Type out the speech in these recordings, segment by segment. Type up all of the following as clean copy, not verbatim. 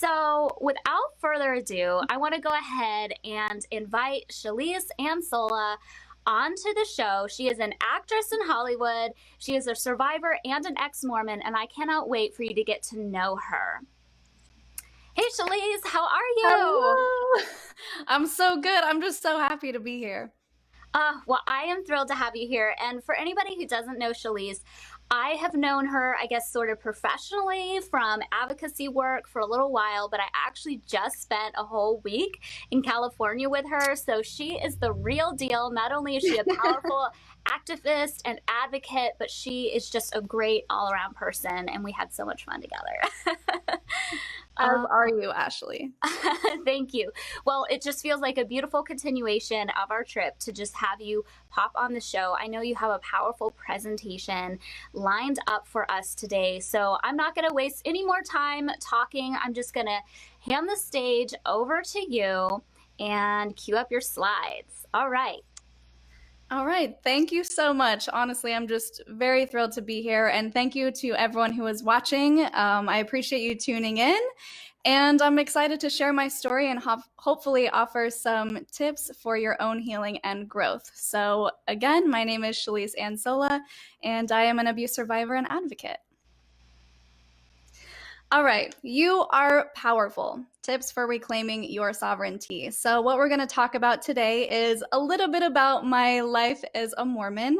So, without further ado, I want to go ahead and invite Shelise Ann Sola onto the show. She is an actress in Hollywood. She is a survivor and an ex-Mormon, and I cannot wait for you to get to know her. Hey, Shelise, how are you? Hello. I'm so good. I'm just so happy to be here. Well, I am thrilled to have you here. And for anybody who doesn't know Shalise, I have known her, I guess, sort of professionally from advocacy work for a little while, but I actually just spent a whole week in California with her. So she is the real deal. Not only is she a powerful activist and advocate, but she is just a great all around person. And we had so much fun together. As are you, Ashley? Thank you. Well, it just feels like a beautiful continuation of our trip to just have you pop on the show. I know you have a powerful presentation lined up for us today, so I'm not going to waste any more time talking. I'm just going to hand the stage over to you and cue up your slides. All right. All right. Thank you so much. Honestly, I'm just very thrilled to be here. And thank you to everyone who is watching. I appreciate you tuning in. And I'm excited to share my story and hopefully offer some tips for your own healing and growth. So again, my name is Shelise Ann Sola, and I am an abuse survivor and advocate. All right, you are powerful. Tips for reclaiming your sovereignty. So what we're going to talk about today is a little bit about my life as a Mormon.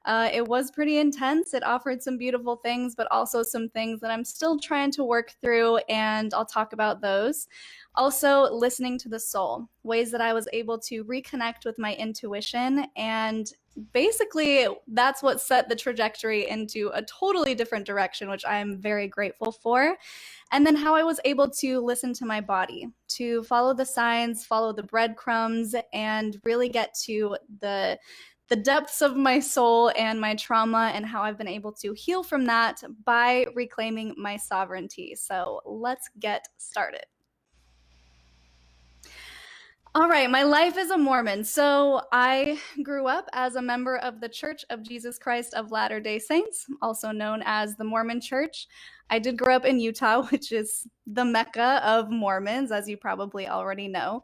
It was pretty intense. It offered some beautiful things, but also some things that I'm still trying to work through, and I'll talk about those. Also, listening to the soul, ways that I was able to reconnect with my intuition, and basically that's what set the trajectory into a totally different direction, which I'm very grateful for. And then how I was able to listen to my body, to follow the signs, follow the breadcrumbs, and really get to the depths of my soul and my trauma, and how I've been able to heal from that by reclaiming my sovereignty. So let's get started. All right, my life as a Mormon. So I grew up as a member of the Church of Jesus Christ of Latter-day Saints, also known as the Mormon Church. I did grow up in Utah, which is the Mecca of Mormons, as you probably already know.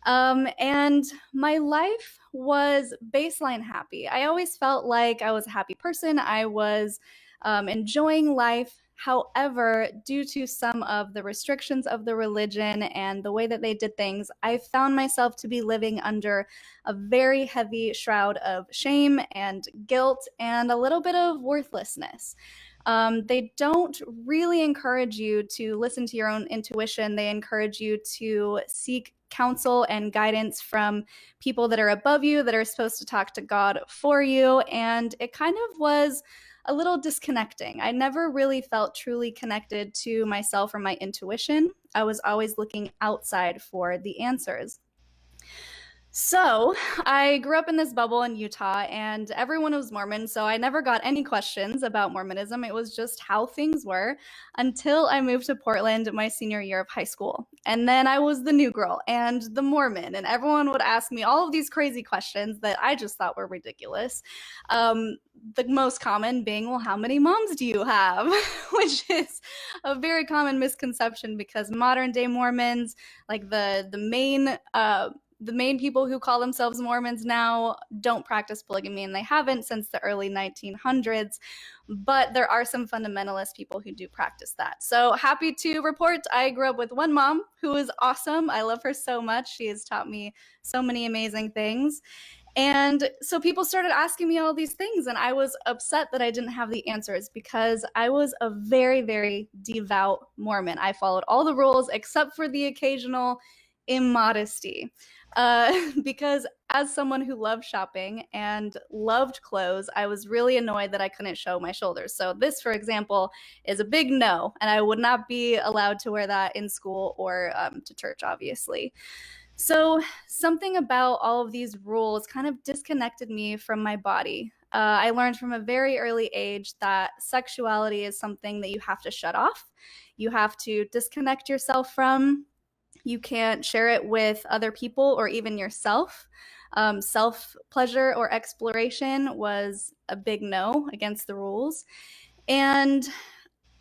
And my life was baseline happy. I always felt like I was a happy person. I was enjoying life. However, due to some of the restrictions of the religion and the way that they did things, I found myself to be living under a very heavy shroud of shame and guilt and a little bit of worthlessness. They don't really encourage you to listen to your own intuition. They encourage you to seek counsel and guidance from people that are above you, that are supposed to talk to God for you. And it kind of was a little disconnecting. I never really felt truly connected to myself or my intuition. I was always looking outside for the answers. So I grew up in this bubble in Utah, and everyone was Mormon, so I never got any questions about Mormonism. It was just how things were until I moved to Portland my senior year of high school. And then I was the new girl and the Mormon, and everyone would ask me all of these crazy questions that I just thought were ridiculous. The most common being, well, how many moms do you have? Which is a very common misconception, because modern day Mormons, like the main people who call themselves Mormons now, don't practice polygamy, and they haven't since the early 1900s. But there are some fundamentalist people who do practice that. So happy to report I grew up with one mom who is awesome. I love her so much. She has taught me so many amazing things. And so people started asking me all these things, and I was upset that I didn't have the answers, because I was a very, very devout Mormon. I followed all the rules except for the occasional immodesty. Because as someone who loved shopping and loved clothes, I was really annoyed that I couldn't show my shoulders. So this, for example, is a big no, and I would not be allowed to wear that in school or to church, obviously. So something about all of these rules kind of disconnected me from my body. I learned from a very early age that sexuality is something that you have to shut off. You have to disconnect yourself from. You can't share it with other people or even yourself. Self-pleasure or exploration was a big no against the rules. And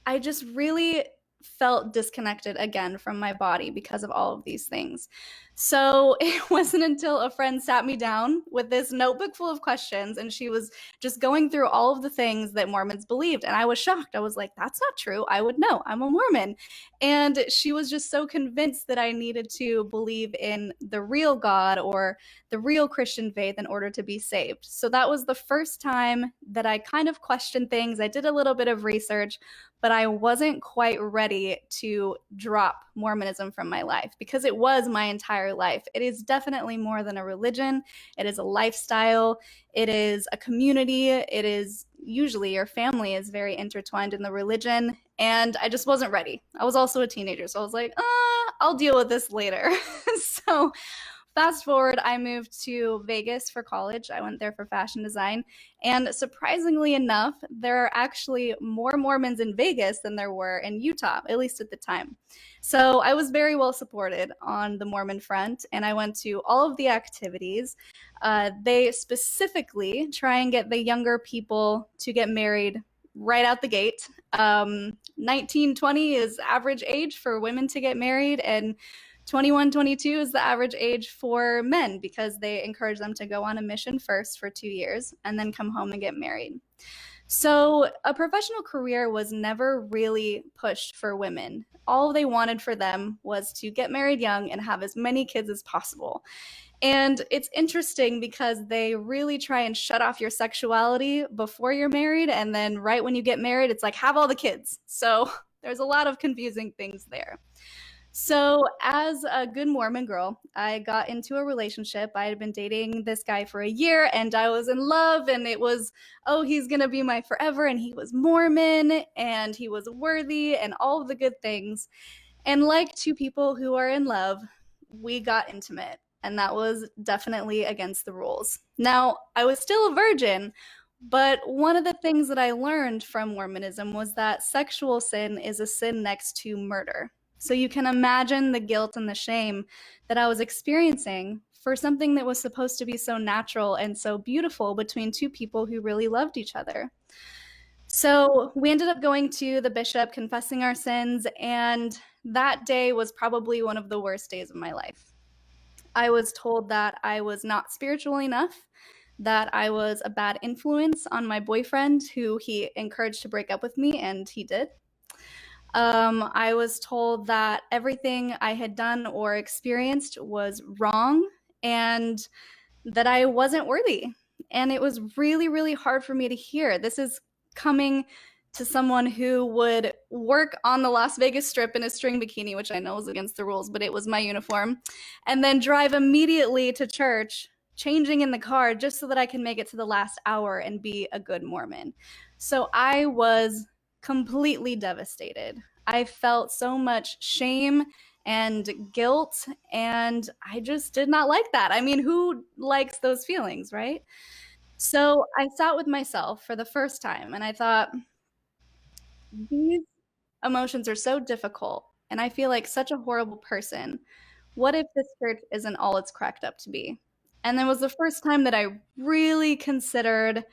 I just really felt disconnected again from my body because of all of these things. So it wasn't until a friend sat me down with this notebook full of questions, and she was just going through all of the things that Mormons believed. And I was shocked. I was like, that's not true. I would know. I'm a Mormon. And she was just so convinced that I needed to believe in the real God or the real Christian faith in order to be saved. So that was the first time that I kind of questioned things. I did a little bit of research, but I wasn't quite ready to drop Mormonism from my life because it was my entire life. It is definitely more than a religion. It is a lifestyle. It is a community. It is usually your family is very intertwined in the religion. And I just wasn't ready. I was also a teenager. So I was like, I'll deal with this later. So fast forward, I moved to Vegas for college. I went there for fashion design. And surprisingly enough, there are actually more Mormons in Vegas than there were in Utah, at least at the time. So I was very well supported on the Mormon front, and I went to all of the activities. They specifically try and get the younger people to get married right out the gate. 19, 20 is average age for women to get married, and 21, 22 is the average age for men because they encourage them to go on a mission first for 2 years and then come home and get married. So a professional career was never really pushed for women. All they wanted for them was to get married young and have as many kids as possible. And it's interesting because they really try and shut off your sexuality before you're married. And then right when you get married, it's like, have all the kids. So there's a lot of confusing things there. So, as a good Mormon girl, I got into a relationship. I had been dating this guy for a year and I was in love, and it was, oh, he's going to be my forever. And he was Mormon and he was worthy and all of the good things. And like two people who are in love, we got intimate, and that was definitely against the rules. Now, I was still a virgin, but one of the things that I learned from Mormonism was that sexual sin is a sin next to murder. So you can imagine the guilt and the shame that I was experiencing for something that was supposed to be so natural and so beautiful between two people who really loved each other. So we ended up going to the bishop, confessing our sins, and that day was probably one of the worst days of my life. I was told that I was not spiritual enough, that I was a bad influence on my boyfriend, who he encouraged to break up with me, and he did. I was told that everything I had done or experienced was wrong and that I wasn't worthy. And it was really, really hard for me to hear. This is coming to someone who would work on the Las Vegas Strip in a string bikini, which I know is against the rules, but it was my uniform, and then drive immediately to church, changing in the car just so that I can make it to the last hour and be a good Mormon. So I was completely devastated. I felt so much shame and guilt, and I just did not like that. I mean, who likes those feelings, right? So I sat with myself for the first time and I thought, these emotions are so difficult, and I feel like such a horrible person. What if this church isn't all it's cracked up to be? And it was the first time that I really considered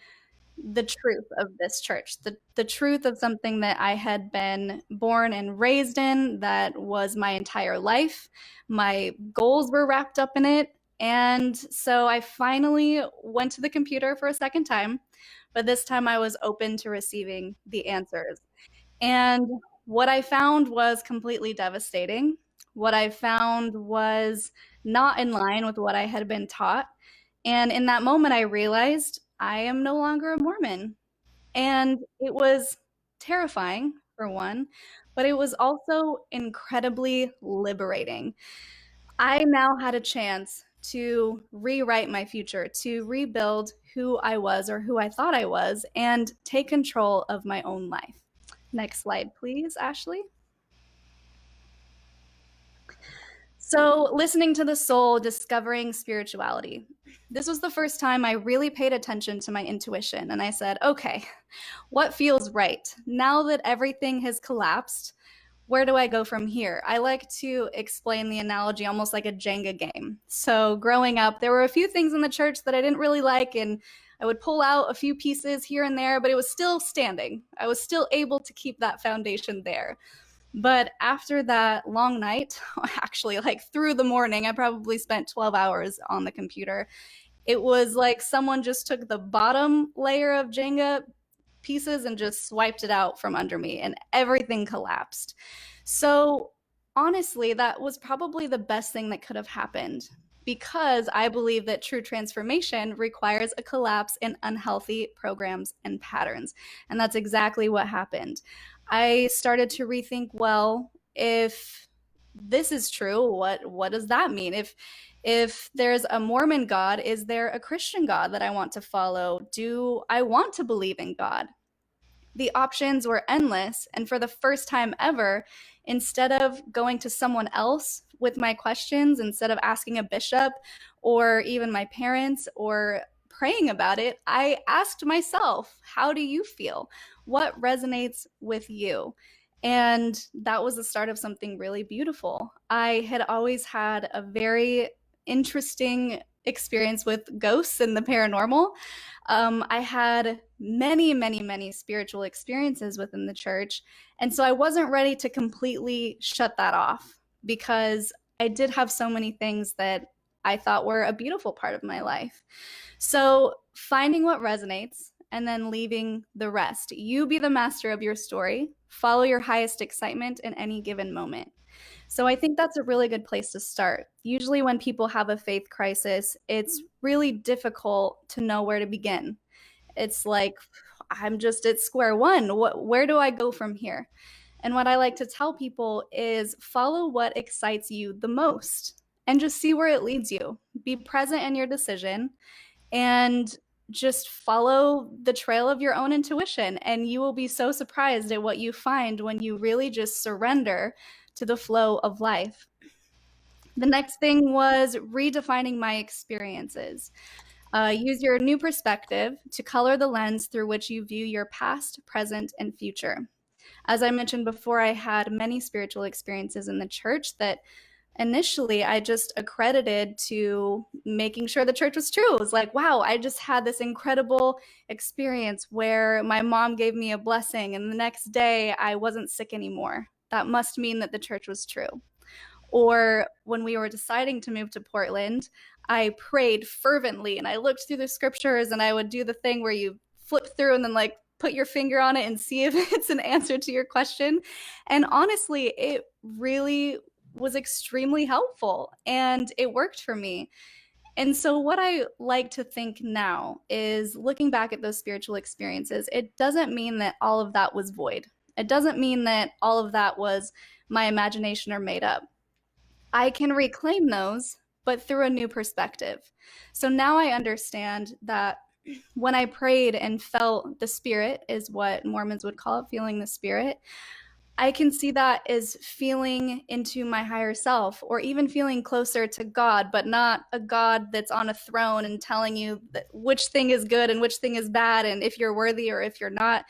the truth of this church, the truth of something that I had been born and raised in, that was my entire life. My goals were wrapped up in it. And so I finally went to the computer for a second time, but this time I was open to receiving the answers. And what I found was completely devastating. What I found was not in line with what I had been taught. And in that moment, I realized I am no longer a Mormon. And it was terrifying, for one, but it was also incredibly liberating. I now had a chance to rewrite my future, to rebuild who I was or who I thought I was, and take control of my own life. Next slide, please, Ashley. So, listening to the soul, discovering spirituality. This was the first time I really paid attention to my intuition. And I said, okay, what feels right? Now that everything has collapsed, where do I go from here? I like to explain the analogy almost like a Jenga game. So, growing up, there were a few things in the church that I didn't really like, and I would pull out a few pieces here and there, but it was still standing. I was still able to keep that foundation there. But after that long night, actually, like through the morning, I probably spent 12 hours on the computer. It was like someone just took the bottom layer of Jenga pieces and just swiped it out from under me, and everything collapsed. So, honestly, that was probably the best thing that could have happened, because I believe that true transformation requires a collapse in unhealthy programs and patterns. And that's exactly what happened. I started to rethink, well, if this is true, what does that mean? If there's a Mormon God, is there a Christian God that I want to follow? Do I want to believe in God? The options were endless. And for the first time ever, instead of going to someone else with my questions, instead of asking a bishop or even my parents or praying about it, I asked myself, how do you feel? What resonates with you? And that was the start of something really beautiful. I had always had a very interesting experience with ghosts and the paranormal. I had many, many, many spiritual experiences within the church. And so I wasn't ready to completely shut that off, because I did have so many things that I thought were a beautiful part of my life. So finding what resonates and then leaving the rest. You be the master of your story. Follow your highest excitement in any given moment. So I think that's a really good place to start. Usually, when people have a faith crisis, it's really difficult to know where to begin. It's like, I'm just at square one. Where do I go from here? And what I like to tell people is follow what excites you the most and just see where it leads you. Be present in your decision and just follow the trail of your own intuition. And you will be so surprised at what you find when you really just surrender to the flow of life. The next thing was redefining my experiences. Use your new perspective to color the lens through which you view your past, present, and future. As I mentioned before, I had many spiritual experiences in the church that initially I just accredited to making sure the church was true. It was like, wow, I just had this incredible experience where my mom gave me a blessing, and the next day I wasn't sick anymore. That must mean that the church was true. Or when we were deciding to move to Portland, I prayed fervently and I looked through the scriptures, and I would do the thing where you flip through and then like put your finger on it and see if it's an answer to your question. And honestly, it really was extremely helpful and it worked for me. And so, what I like to think now is, looking back at those spiritual experiences, it doesn't mean that all of that was void. It doesn't mean that all of that was my imagination or made up. I can reclaim those, but through a new perspective. So now I understand that when I prayed and felt the spirit, is what Mormons would call it, feeling the spirit, I can see that as feeling into my higher self, or even feeling closer to God, but not a God that's on a throne and telling you that which thing is good and which thing is bad, and if you're worthy or if you're not,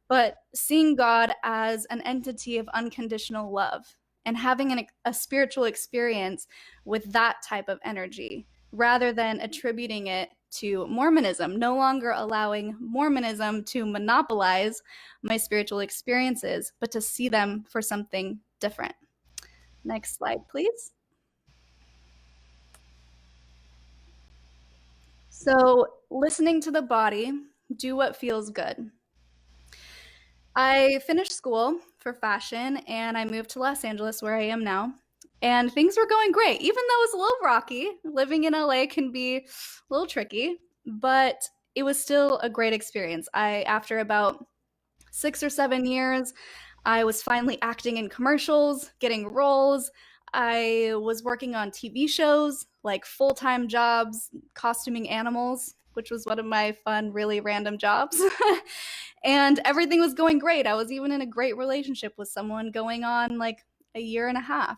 but seeing God as an entity of unconditional love and having a spiritual experience with that type of energy, rather than attributing it to Mormonism, no longer allowing Mormonism to monopolize my spiritual experiences, but to see them for something different. Next slide, please. So, listening to the body, do what feels good. I finished school for fashion and I moved to Los Angeles, where I am now. And things were going great, even though it's a little rocky. Living in LA can be a little tricky, but it was still a great experience. After about 6 or 7 years, I was finally acting in commercials, getting roles. I was working on TV shows, like full-time jobs, costuming animals, which was one of my fun, really random jobs. And everything was going great. I was even in a great relationship with someone going on like a year and a half.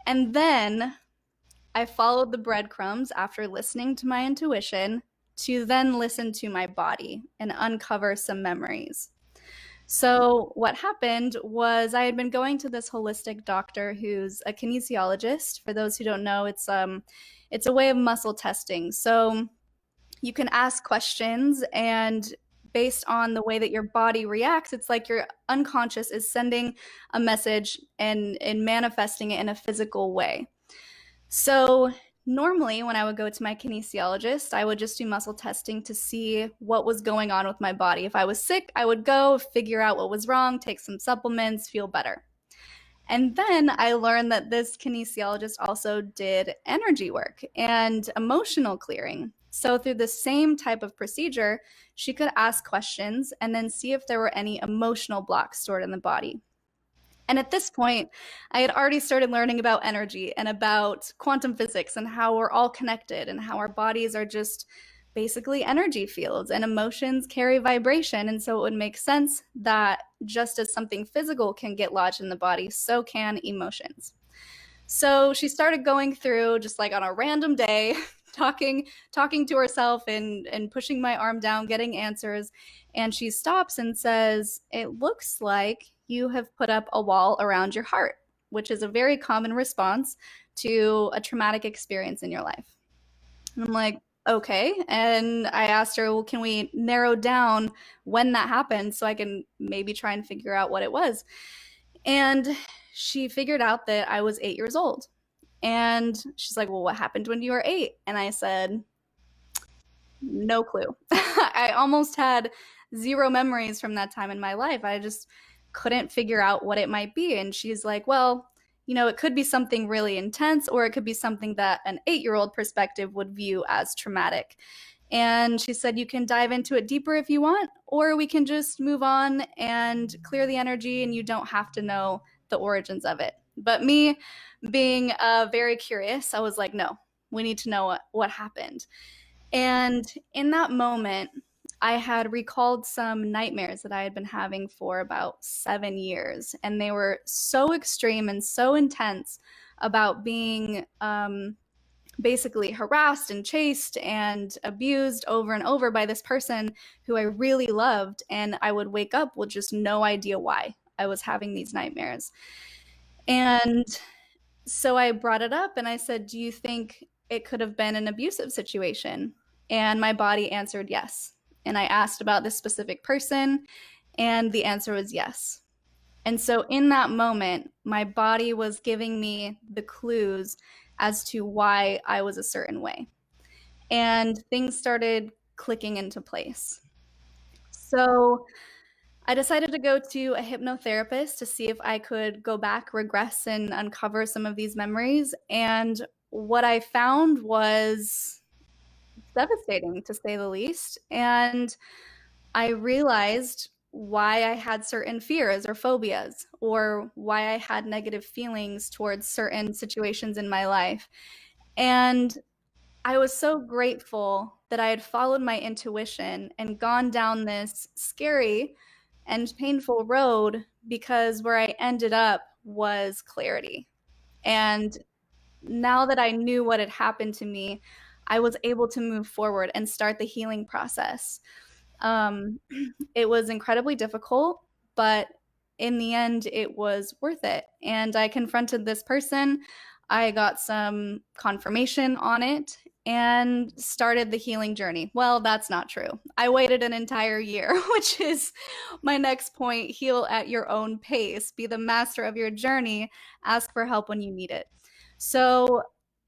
And then I followed the breadcrumbs after listening to my intuition to then listen to my body and uncover some memories. So, what happened was, I had been going to this holistic doctor who's a kinesiologist. For those who don't know, it's a way of muscle testing. So, you can ask questions, and based on the way that your body reacts, it's like your unconscious is sending a message and manifesting it in a physical way. So normally when I would go to my kinesiologist, I would just do muscle testing to see what was going on with my body. If I was sick, I would go figure out what was wrong, take some supplements, feel better. And then I learned that this kinesiologist also did energy work and emotional clearing. So, through the same type of procedure, she could ask questions and then see if there were any emotional blocks stored in the body. And at this point, I had already started learning about energy and about quantum physics and how we're all connected and how our bodies are just basically energy fields and emotions carry vibration. And so it would make sense that just as something physical can get lodged in the body, so can emotions. So she started going through just like on a random day, talking to herself and pushing my arm down, getting answers. And she stops and says, "It looks like you have put up a wall around your heart," which is a very common response to a traumatic experience in your life. And I'm like, okay. And I asked her, well, can we narrow down when that happened so I can maybe try and figure out what it was? And she figured out that I was 8 years old. And she's like, well, what happened when you were 8? And I said, no clue. I almost had zero memories from that time in my life. I just couldn't figure out what it might be. And she's like, well, it could be something really intense, or it could be something that an 8-year-old perspective would view as traumatic. And she said, you can dive into it deeper if you want, or we can just move on and clear the energy, and you don't have to know the origins of it. But me being very curious, I was like, no, we need to know what happened. And in that moment, I had recalled some nightmares that I had been having for about 7 years. And they were so extreme and so intense about being basically harassed and chased and abused over and over by this person who I really loved. And I would wake up with just no idea why I was having these nightmares. And so I brought it up and I said, do you think it could have been an abusive situation? And my body answered yes. And I asked about this specific person, and the answer was yes. And so in that moment, my body was giving me the clues as to why I was a certain way. And things started clicking into place. So I decided to go to a hypnotherapist to see if I could go back, regress, and uncover some of these memories. And what I found was devastating, to say the least. And I realized why I had certain fears or phobias, or why I had negative feelings towards certain situations in my life. And I was so grateful that I had followed my intuition and gone down this scary and painful road, because where I ended up was clarity. And now that I knew what had happened to me, I was able to move forward and start the healing process. Um, it was incredibly difficult, but in the end, it was worth it. And I confronted this person. I got some confirmation on it and started the healing journey. Well, that's not true. I waited an entire year, which is my next point. Heal at your own pace, be the master of your journey, ask for help when you need it. So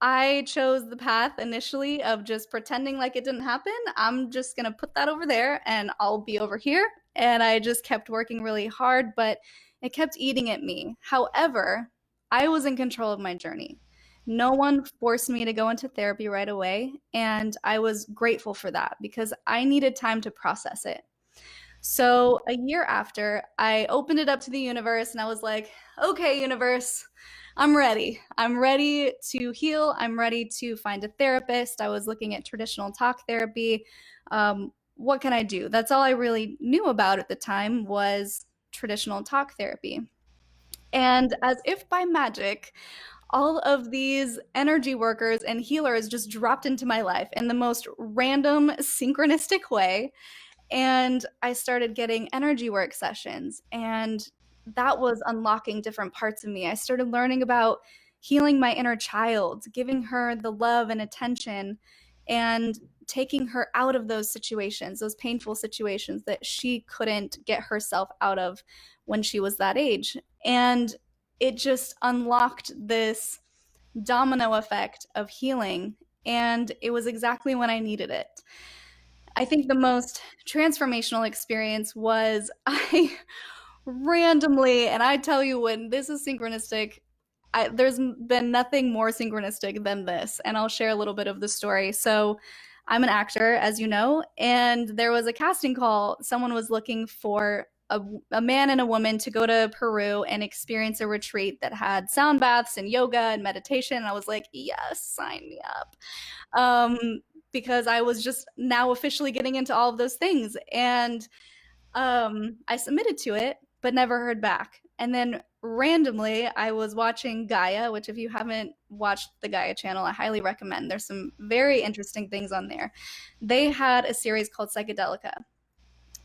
I chose the path initially of just pretending like it didn't happen. I'm just going to put that over there and I'll be over here. And I just kept working really hard, but it kept eating at me. However, I was in control of my journey. No one forced me to go into therapy right away. And I was grateful for that because I needed time to process it. So a year after, I opened it up to the universe and I was like, okay, universe, I'm ready. I'm ready to heal. I'm ready to find a therapist. I was looking at traditional talk therapy. What can I do? That's all I really knew about at the time was traditional talk therapy. And as if by magic, all of these energy workers and healers just dropped into my life in the most random, synchronistic way. And I started getting energy work sessions, and that was unlocking different parts of me. I started learning about healing my inner child, giving her the love and attention, and taking her out of those situations, those painful situations that she couldn't get herself out of when she was that age. And it just unlocked this domino effect of healing. And it was exactly when I needed it. I think the most transformational experience was I randomly, and I tell you when this is synchronistic, there's been nothing more synchronistic than this. And I'll share a little bit of the story. So I'm an actor, as you know, and there was a casting call. Someone was looking for a man and a woman to go to Peru and experience a retreat that had sound baths and yoga and meditation. And I was like, yes, sign me up. Because I was just now officially getting into all of those things. And I submitted to it, but never heard back. And then randomly, I was watching Gaia, which if you haven't watched the Gaia channel, I highly recommend. There's some very interesting things on there. They had a series called Psychedelica.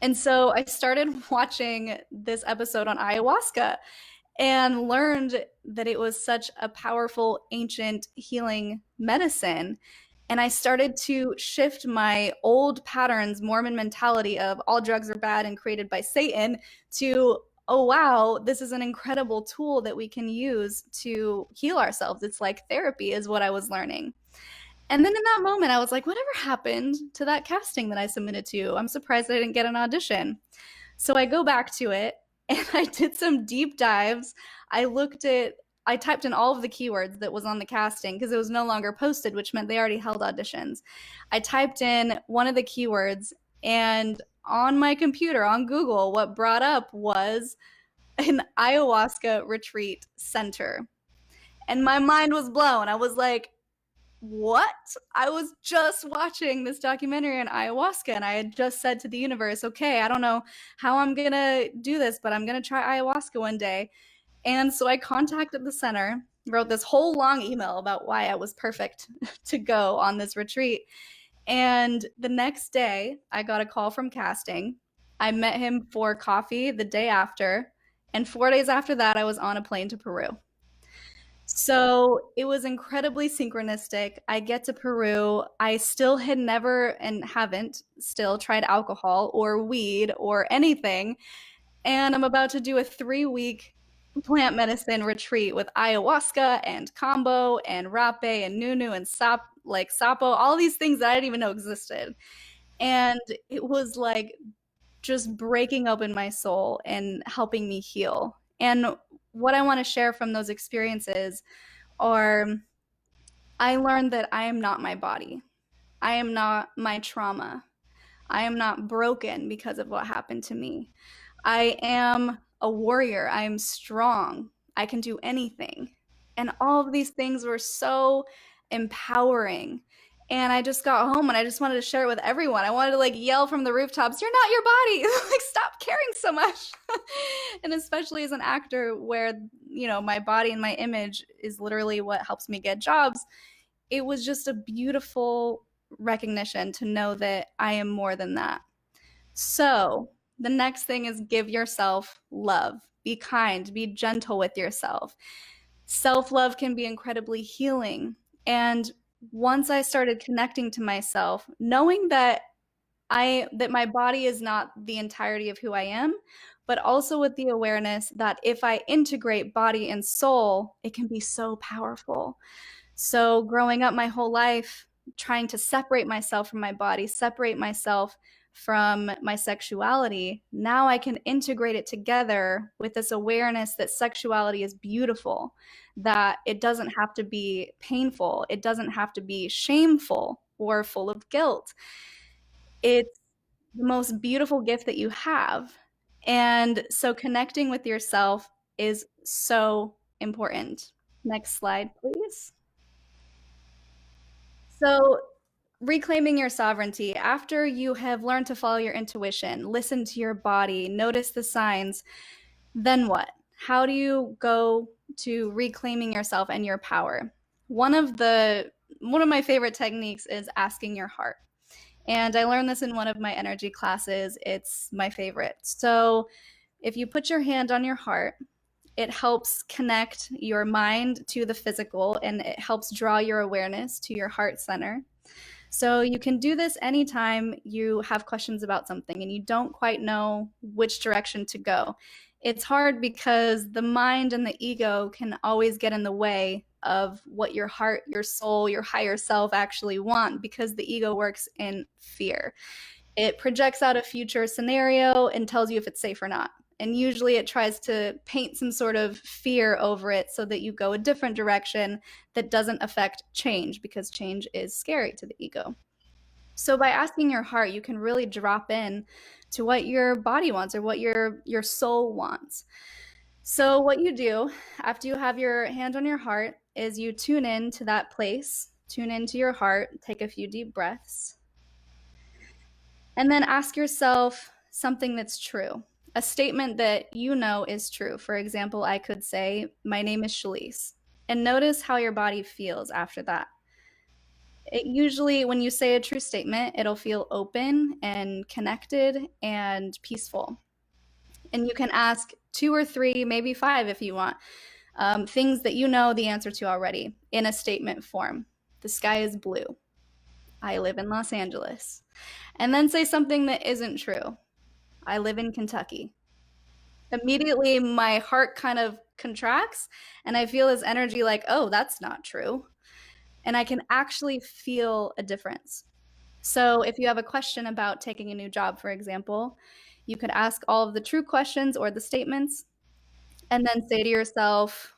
And so I started watching this episode on ayahuasca and learned that it was such a powerful, ancient healing medicine. And I started to shift my old patterns, Mormon mentality of all drugs are bad and created by Satan, to, oh, wow, this is an incredible tool that we can use to heal ourselves. It's like therapy, is what I was learning. And then in that moment, I was like, whatever happened to that casting that I submitted to? I'm surprised I didn't get an audition. So I go back to it and I did some deep dives. I typed in all of the keywords that was on the casting because it was no longer posted, which meant they already held auditions. I typed in one of the keywords, and on my computer, on Google, what brought up was an ayahuasca retreat center. And my mind was blown. I was like, what? I was just watching this documentary on ayahuasca, and I had just said to the universe, okay, I don't know how I'm going to do this, but I'm going to try ayahuasca one day. And so I contacted the center, wrote this whole long email about why I was perfect to go on this retreat. And the next day, I got a call from casting. I met him for coffee the day after. And 4 days after that, I was on a plane to Peru. So it was incredibly synchronistic. I get to Peru. I still had never and haven't still tried alcohol or weed or anything. And I'm about to do a 3-week plant medicine retreat with ayahuasca and kambo and rape and nunu and sapo, all these things that I didn't even know existed. And it was like just breaking open my soul and helping me heal. And what I want to share from those experiences are I learned that I am not my body. I am not my trauma. I am not broken because of what happened to me. I am a warrior. I am strong. I can do anything. And all of these things were so empowering. And I just got home and I just wanted to share it with everyone. I wanted to like yell from the rooftops, you're not your body. Like, stop caring so much. And especially as an actor where, you know, my body and my image is literally what helps me get jobs. It was just a beautiful recognition to know that I am more than that. So the next thing is give yourself love. Be kind, be gentle with yourself. Self-love can be incredibly healing. And once I started connecting to myself, knowing that my body is not the entirety of who I am, but also with the awareness that if I integrate body and soul, it can be so powerful. So growing up my whole life, trying to separate myself from my body, separate myself from my sexuality, now I can integrate it together with this awareness that sexuality is beautiful, that it doesn't have to be painful, it doesn't have to be shameful or full of guilt. It's the most beautiful gift that you have. And so connecting with yourself is so important. Next slide, please. So reclaiming your sovereignty, after you have learned to follow your intuition, listen to your body, notice the signs, then what? How do you go to reclaiming yourself and your power? One of my favorite techniques is asking your heart. And I learned this in one of my energy classes. It's my favorite. So if you put your hand on your heart, it helps connect your mind to the physical, and it helps draw your awareness to your heart center. So you can do this anytime you have questions about something and you don't quite know which direction to go. It's hard because the mind and the ego can always get in the way of what your heart, your soul, your higher self actually want, because the ego works in fear. It projects out a future scenario and tells you if it's safe or not. And usually it tries to paint some sort of fear over it so that you go a different direction that doesn't affect change, because change is scary to the ego. So by asking your heart, you can really drop in to what your body wants or what your soul wants. So what you do after you have your hand on your heart is you tune in to that place, tune into your heart, take a few deep breaths, and then ask yourself something that's true, a statement that you know is true. For example, I could say, "My name is Shalise," and notice how your body feels after that. It usually, when you say a true statement, it'll feel open and connected and peaceful. And you can ask 2 or 3, maybe 5 if you want, things that you know the answer to already in a statement form. The sky is blue. I live in Los Angeles. And then say something that isn't true. I live in Kentucky. Immediately, my heart kind of contracts and I feel this energy like, oh, that's not true. And I can actually feel a difference. So if you have a question about taking a new job, for example, you could ask all of the true questions or the statements and then say to yourself,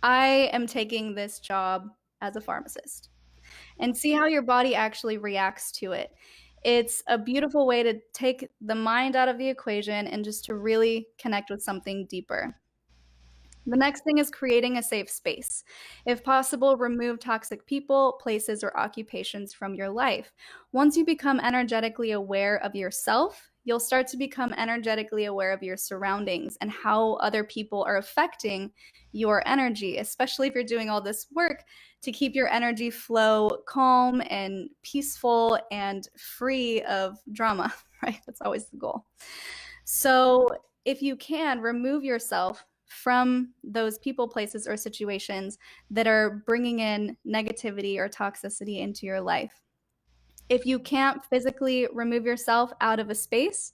I am taking this job as a pharmacist, and see how your body actually reacts to it. It's a beautiful way to take the mind out of the equation and just to really connect with something deeper. The next thing is creating a safe space. If possible, remove toxic people, places, or occupations from your life. Once you become energetically aware of yourself, you'll start to become energetically aware of your surroundings and how other people are affecting your energy, especially if you're doing all this work to keep your energy flow calm and peaceful and free of drama, right? That's always the goal. So if you can, remove yourself from those people, places, or situations that are bringing in negativity or toxicity into your life. If you can't physically remove yourself out of a space,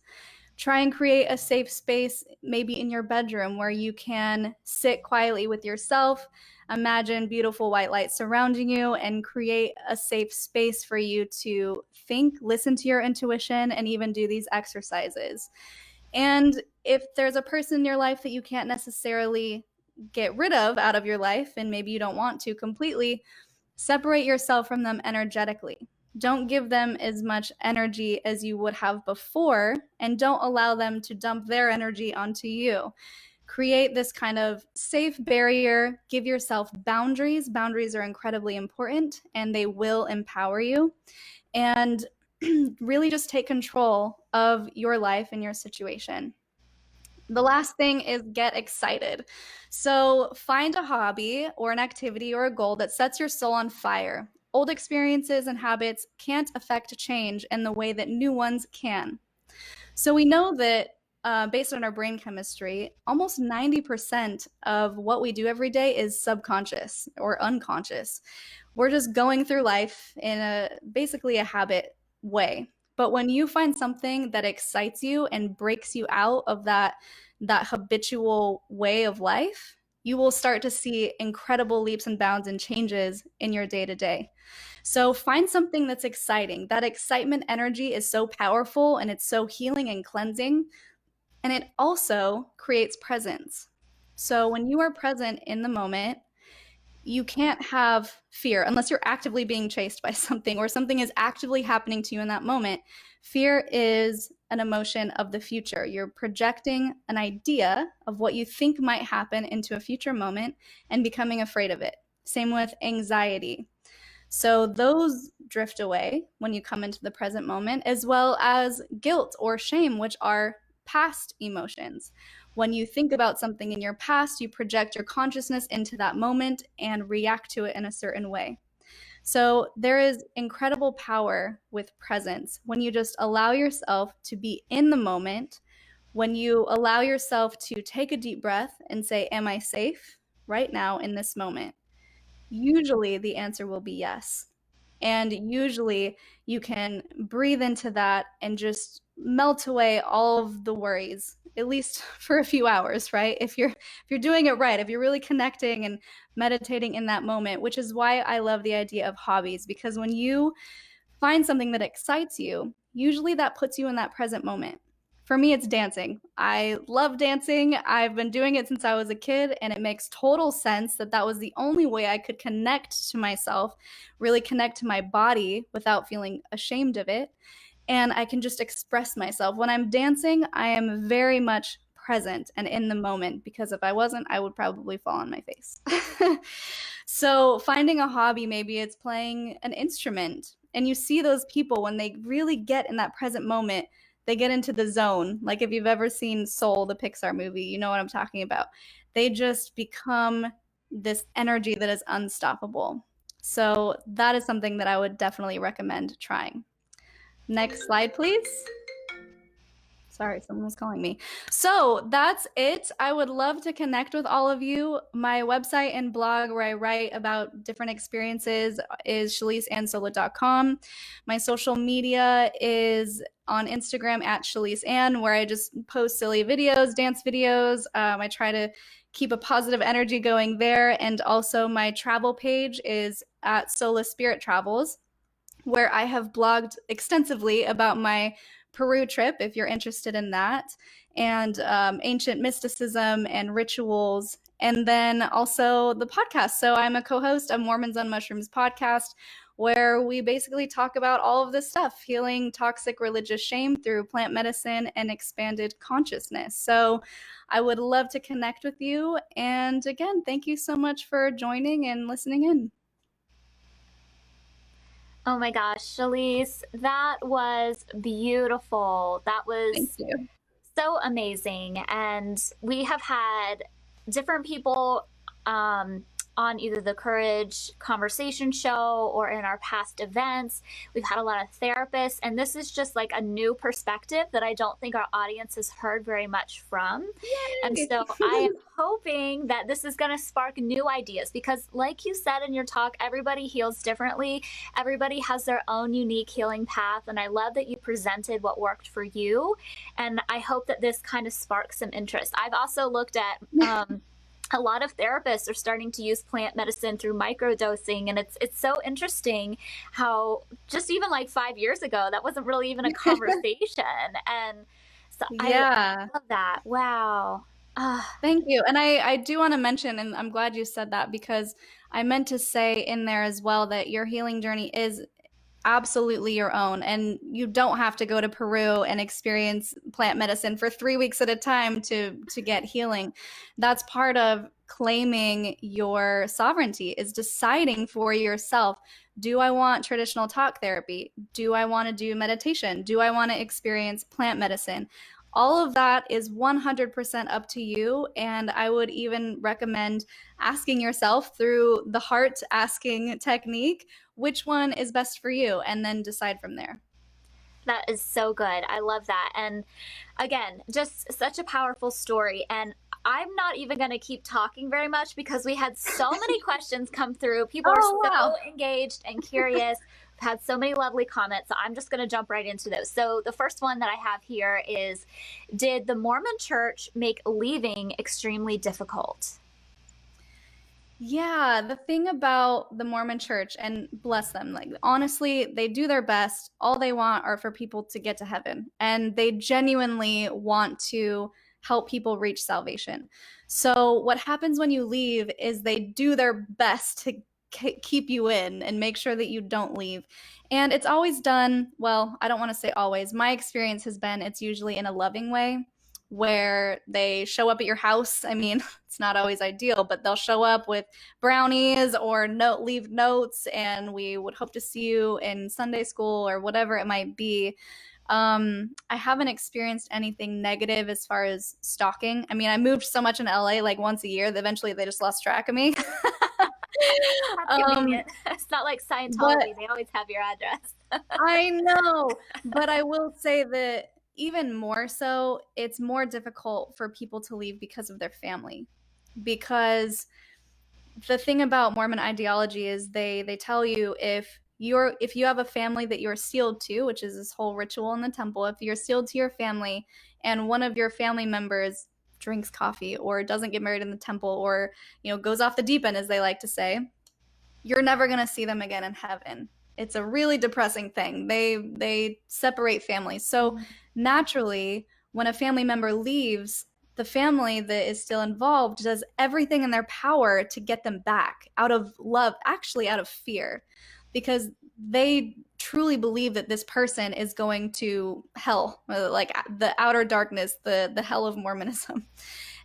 try and create a safe space, maybe in your bedroom, where you can sit quietly with yourself, imagine beautiful white light surrounding you, and create a safe space for you to think, listen to your intuition, and even do these exercises. And if there's a person in your life that you can't necessarily get rid of out of your life, and maybe you don't want to completely, separate yourself from them energetically. Don't give them as much energy as you would have before, and don't allow them to dump their energy onto you. Create this kind of safe barrier. Give yourself boundaries. Boundaries are incredibly important and they will empower you. And really just take control of your life and your situation. The last thing is get excited. So find a hobby or an activity or a goal that sets your soul on fire. Old experiences and habits can't affect change in the way that new ones can. So we know that based on our brain chemistry, almost 90% of what we do every day is subconscious or unconscious. We're just going through life in basically a habit way. But when you find something that excites you and breaks you out of that habitual way of life, you will start to see incredible leaps and bounds and changes in your day to day. So find something that's exciting. That excitement energy is so powerful and it's so healing and cleansing. And it also creates presence. So when you are present in the moment, you can't have fear unless you're actively being chased by something or something is actively happening to you in that moment. Fear is an emotion of the future. You're projecting an idea of what you think might happen into a future moment and becoming afraid of it. Same with anxiety. So those drift away when you come into the present moment, as well as guilt or shame, which are past emotions. When you think about something in your past, you project your consciousness into that moment and react to it in a certain way. So there is incredible power with presence when you just allow yourself to be in the moment, when you allow yourself to take a deep breath and say, am I safe right now in this moment? Usually the answer will be yes. And usually you can breathe into that and just melt away all of the worries, at least for a few hours, right? If you're doing it right, if you're really connecting and meditating in that moment, which is why I love the idea of hobbies, because when you find something that excites you, usually that puts you in that present moment. For me, it's dancing. I love dancing. I've been doing it since I was a kid, and it makes total sense that that was the only way I could connect to myself, really connect to my body without feeling ashamed of it. And I can just express myself. When I'm dancing, I am very much present and in the moment, because if I wasn't, I would probably fall on my face. So, finding a hobby, maybe it's playing an instrument, and you see those people when they really get in that present moment, they get into the zone. Like if you've ever seen Soul, the Pixar movie, you know what I'm talking about. They just become this energy that is unstoppable. So, that is something that I would definitely recommend trying. Next slide, please. Sorry, someone was calling me. So that's it. I would love to connect with all of you. My website and blog where I write about different experiences is shaliseannsola.com. My social media is on Instagram at Shelise Ann, where I just post silly videos, dance videos. I try to keep a positive energy going there. And also my travel page is at Sola Spirit Travels, where I have blogged extensively about my Peru trip, if you're interested in that, and ancient mysticism and rituals, and then also the podcast. So I'm a co-host of Mormons on Mushrooms podcast, where we basically talk about all of this stuff, healing toxic religious shame through plant medicine and expanded consciousness. So I would love to connect with you. And again, thank you so much for joining and listening in. Oh my gosh, Shalise, that was beautiful. That Thank was you. so amazing. And we have had different people on either the Courage Conversation show or in our past events. We've had a lot of therapists, and this is just like a new perspective that I don't think our audience has heard very much from. Yay! And so I am hoping that this is going to spark new ideas because, like you said in your talk, everybody heals differently. Everybody has their own unique healing path. And I love that you presented what worked for you. And I hope that this kind of sparks some interest. I've also looked at a lot of therapists are starting to use plant medicine through microdosing, and it's so interesting how just even like 5 years ago that wasn't really even a conversation. And so Yeah. I love that. Wow. Thank you. And I do want to mention, and I'm glad you said that, because I meant to say in there as well that your healing journey is absolutely your own. And you don't have to go to Peru and experience plant medicine for 3 weeks at a time to get healing. That's part of claiming your sovereignty, is deciding for yourself. Do I want traditional talk therapy? Do I want to do meditation? Do I want to experience plant medicine? All of that is 100% up to you. And I would even recommend asking yourself through the heart asking technique, which one is best for you, and then decide from there. That is so good. I love that. And again, just such a powerful story. And I'm not even going to keep talking very much because we had so many questions come through. People are so engaged and curious. We've had so many lovely comments. So I'm just going to jump right into those. So the first one that I have here is, did the Mormon church make leaving extremely difficult? Yeah, the thing about the Mormon church, and bless them, like honestly, they do their best. All they want are for people to get to heaven, and they genuinely want to help people reach salvation. So, what happens when you leave is they do their best to keep you in and make sure that you don't leave. And it's always done, well, I don't want to say always. My experience has been it's usually in a loving way, where they show up at your house. I mean, it's not always ideal, but they'll show up with brownies or leave notes, and we would hope to see you in Sunday school or whatever it might be. I haven't experienced anything negative as far as stalking. I mean, I moved so much in LA, like once a year, that eventually they just lost track of me. It's not like Scientology. They always have your address. I know, but I will say that even more so, it's more difficult for people to leave because of their family. Because the thing about Mormon ideology is they tell you, if if you have a family that you're sealed to, which is this whole ritual in the temple, if you're sealed to your family and one of your family members drinks coffee or doesn't get married in the temple or, goes off the deep end, as they like to say, you're never going to see them again in heaven. It's a really depressing thing. They separate families. So naturally, when a family member leaves, the family that is still involved does everything in their power to get them back out of love, actually out of fear, because they truly believe that this person is going to hell, like the outer darkness, the hell of Mormonism.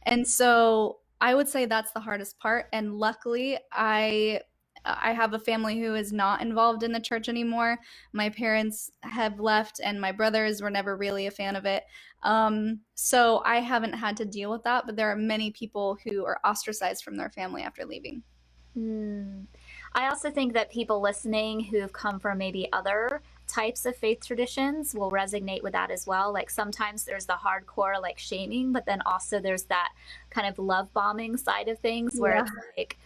And so I would say that's the hardest part. And luckily, I have a family who is not involved in the church anymore. My parents have left, and my brothers were never really a fan of it. So I haven't had to deal with that, but there are many people who are ostracized from their family after leaving. I also think that people listening who've come from maybe other types of faith traditions will resonate with that as well. Like sometimes there's the hardcore like shaming, but then also there's that kind of love bombing side of things where it's like,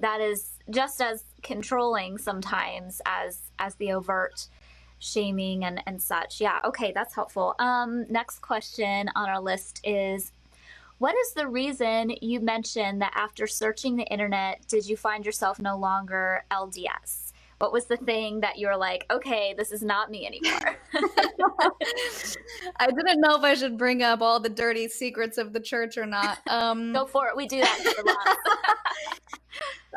that is just as controlling sometimes as the overt shaming and such. Yeah, okay, that's helpful. Next question on our list is, what is the reason you mentioned that after searching the internet, did you find yourself no longer LDS? What was the thing that you're like, okay, this is not me anymore? I didn't know if I should bring up all the dirty secrets of the church or not. Go for it. We do that for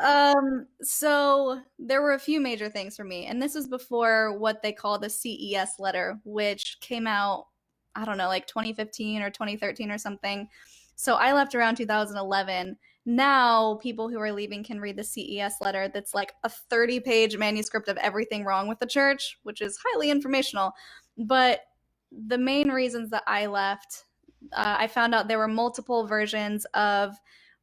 lots. So there were a few major things for me. And this was before what they call the CES letter, which came out, I don't know, like 2015 or 2013 or something. So I left around 2011. Now people who are leaving can read the CES letter that's like a 30-page manuscript of everything wrong with the church, which is highly informational. But the main reasons that I left, I found out there were multiple versions of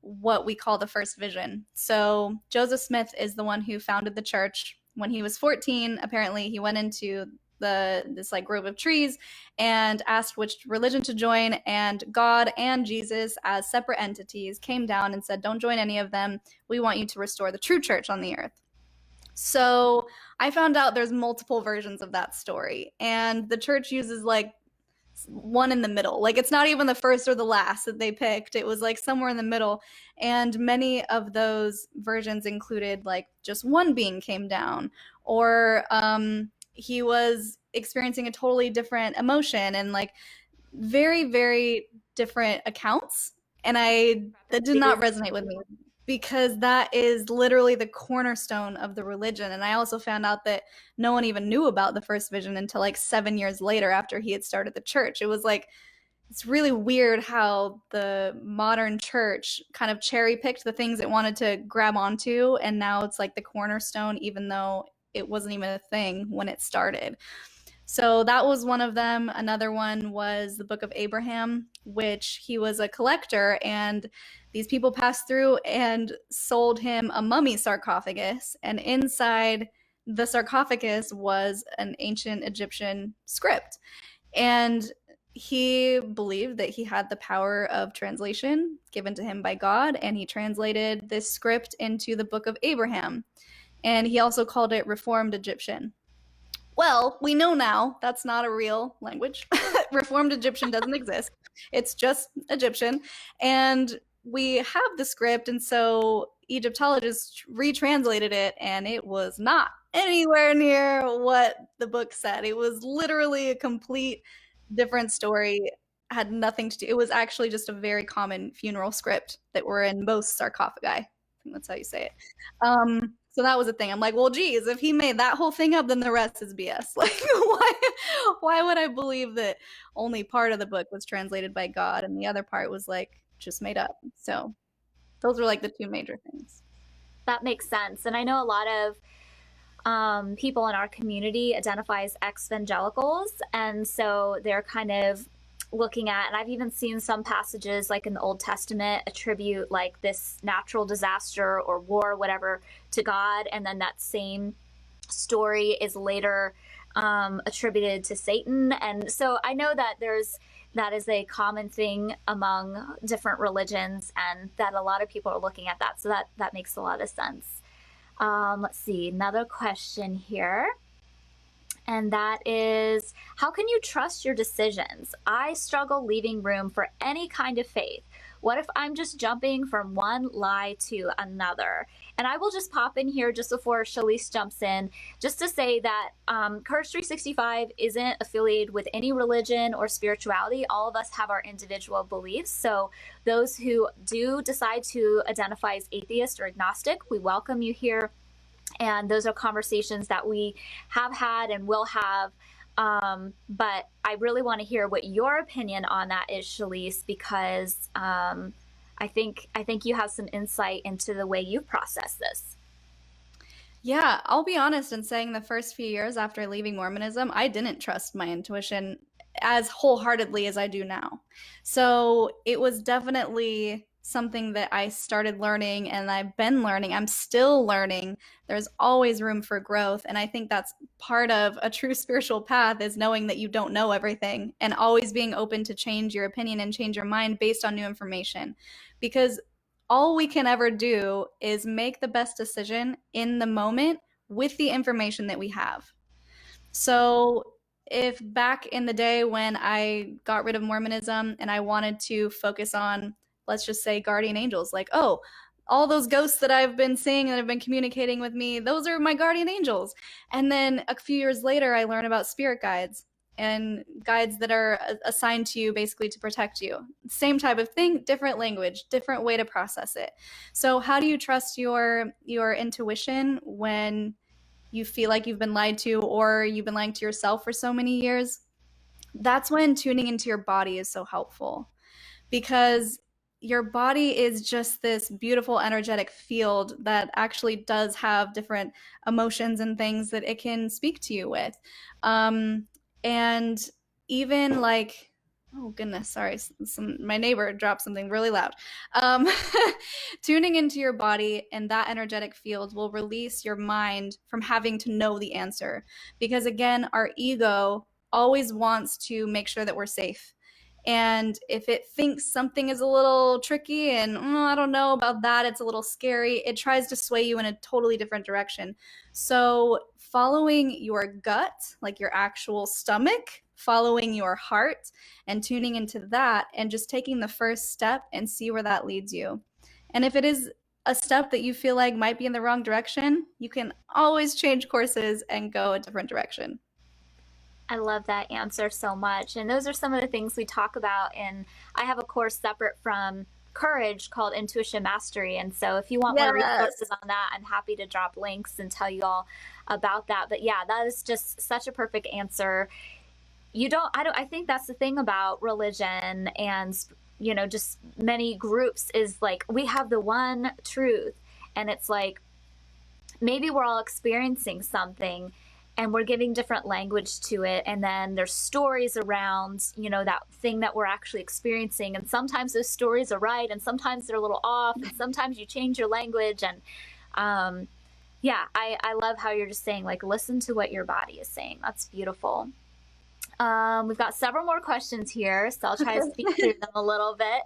what we call the first vision. So Joseph Smith is the one who founded the church. When he was 14, apparently he went into this like grove of trees and asked which religion to join, and God and Jesus as separate entities came down and said, don't join any of them. We want you to restore the true church on the earth. So I found out there's multiple versions of that story, and the church uses like one in the middle. Like it's not even the first or the last that they picked. It was like somewhere in the middle. And many of those versions included like just one being came down, or he was experiencing a totally different emotion, and like very, very different accounts. And that did not resonate with me, because that is literally the cornerstone of the religion. And I also found out that no one even knew about the first vision until like 7 years later after he had started the church. It was like, it's really weird how the modern church kind of cherry picked the things it wanted to grab onto, and now it's like the cornerstone, even though it wasn't even a thing when it started. So that was one of them. Another one was the Book of Abraham, which he was a collector, and these people passed through and sold him a mummy sarcophagus, and inside the sarcophagus was an ancient Egyptian script. And he believed that he had the power of translation given to him by God, and he translated this script into the Book of Abraham. And he also called it Reformed Egyptian. Well, we know now that's not a real language. Reformed Egyptian doesn't exist. It's just Egyptian. And we have the script, and so Egyptologists retranslated it, and it was not anywhere near what the book said. It was literally a complete different story. Had nothing to do. It was actually just a very common funeral script that were in most sarcophagi. I think that's how you say it. So that was a thing. I'm like, well, geez, if he made that whole thing up, then the rest is BS. Like, why would I believe that only part of the book was translated by God and the other part was like just made up? So those were like the two major things. That makes sense. And I know a lot of people in our community identify as ex-evangelicals, and so they're kind of looking at, and I've even seen some passages like in the Old Testament attribute like this natural disaster or war or whatever to God, and then that same story is later attributed to Satan. And so I know that that is a common thing among different religions, and that a lot of people are looking at that. So that makes a lot of sense. Let's see, another question here. And that is, how can you trust your decisions? I struggle leaving room for any kind of faith. What if I'm just jumping from one lie to another? And I will just pop in here just before Shalise jumps in, just to say that Courage 365 isn't affiliated with any religion or spirituality. All of us have our individual beliefs. So those who do decide to identify as atheist or agnostic, we welcome you here. And those are conversations that we have had and will have. But I really want to hear what your opinion on that is, Shalise, because I think you have some insight into the way you process this. Yeah, I'll be honest in saying the first few years after leaving Mormonism, I didn't trust my intuition as wholeheartedly as I do now. So it was definitely something that I started learning and I've been learning. I'm still learning. There's always room for growth. And I think that's part of a true spiritual path is knowing that you don't know everything and always being open to change your opinion and change your mind based on new information. Because all we can ever do is make the best decision in the moment with the information that we have. So, if back in the day when I got rid of Mormonism and I wanted to focus on, let's just say, guardian angels, like, oh, all those ghosts that I've been seeing that have been communicating with me, those are my guardian angels. And then a few years later, I learned about spirit guides and guides that are assigned to you basically to protect you. Same type of thing, different language, different way to process it. So how do you trust your intuition when you feel like you've been lied to or you've been lying to yourself for so many years? That's when tuning into your body is so helpful, because your body is just this beautiful energetic field that actually does have different emotions and things that it can speak to you with. And even like, oh goodness, sorry, my neighbor dropped something really loud. Um, Tuning into your body and that energetic field will release your mind from having to know the answer. Because again, our ego always wants to make sure that we're safe. And if it thinks something is a little tricky and I don't know about that, it's a little scary, it tries to sway you in a totally different direction. So, following your gut, like your actual stomach, following your heart, and tuning into that, and just taking the first step and see where that leads you. And if it is a step that you feel like might be in the wrong direction, you can always change courses and go a different direction. I love that answer so much. And those are some of the things we talk about. And I have a course separate from Courage called Intuition Mastery. And so if you want more resources on that, I'm happy to drop links and tell you all about that. But yeah, that is just such a perfect answer. I think that's the thing about religion and, just many groups is like, we have the one truth. And it's like, maybe we're all experiencing something and we're giving different language to it, and then there's stories around that thing that we're actually experiencing, and sometimes those stories are right and sometimes they're a little off, and sometimes you change your language. And yeah, I love how you're just saying, like, listen to what your body is saying. That's beautiful. We've got several more questions here, so I'll try to speak through them a little bit.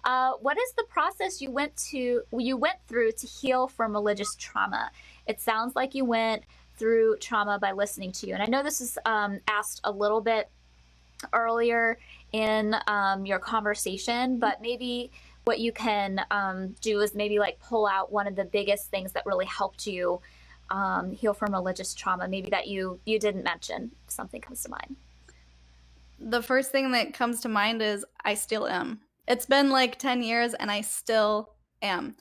What is the process you went through to heal from religious trauma? It sounds like you went through trauma by listening to you. And I know this is asked a little bit earlier in your conversation, but maybe what you can do is maybe like pull out one of the biggest things that really helped you heal from religious trauma, maybe that you didn't mention. If something comes to mind. The first thing that comes to mind is I still am. It's been like 10 years and I still am.